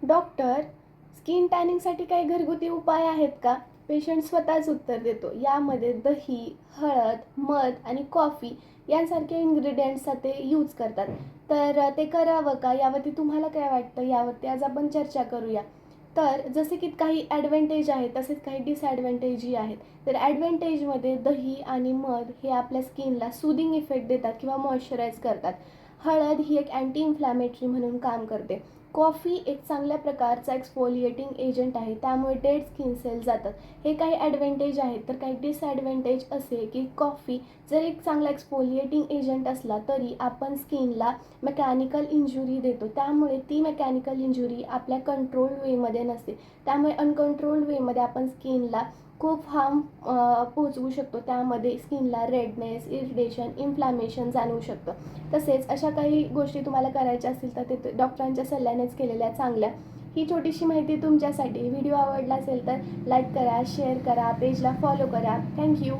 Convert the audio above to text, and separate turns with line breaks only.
Doctor, skin टॅनिंगसाठी काही घरगुती उपाय आहेत का? पेशंट स्वतःच उत्तर देतो. यामध्ये दही, हळद, मध आणि कॉफी यांसारख्या इन्ग्रेडियंट्सचा ते यूज करतात. तर ते करावं का? यावरती तुम्हाला काय वाटतं? यावरती आज आपण चर्चा करूया. तर जसे की काही ॲडव्हांटेज आहेत, तसेच काही डिसॲडव्हांटेजही आहेत. तर ॲडव्हांटेजमध्ये दही आणि मध हे आपल्या स्किनला सूदिंग इफेक्ट देतात किंवा मॉइश्चराईज करतात. हळद ही एक अँटी इन्फ्लॅमेटरी म्हणून काम करते. कॉफी एक चांगल्या प्रकारचा एक्सफोलिएटिंग एजंट आहे, त्यामुळे डेड स्किन सेल जातात. हे काही ॲडव्हांटेज आहेत. तर काही डिसॲडव्हांटेज असे की कॉफी जर एक चांगला एक्सफोलिएटिंग एजंट असला तरी आपण स्किनला मेकॅनिकल इंजुरी देतो, त्यामुळे ती मेकॅनिकल इंजुरी आपल्या कंट्रोल्ड वेमध्ये नसते. त्यामुळे अनकंट्रोल्ड वेमध्ये आपण स्किनला खूप हार्म पोहोचवू शकतो. त्यामध्ये स्किनला रेडनेस, इरिटेशन, इन्फ्लॅमेशन जाणवू शकतं. तसेच अशा काही गोष्टी तुम्हाला करायच्या असतील तर ते डॉक्टरांच्या सल्ल्यानेच केलेल्या चांगल्या. ही छोटीशी माहिती तुमच्यासाठी. व्हिडिओ आवडला असेल तर लाईक करा, शेअर करा, पेजला फॉलो करा. थँक्यू.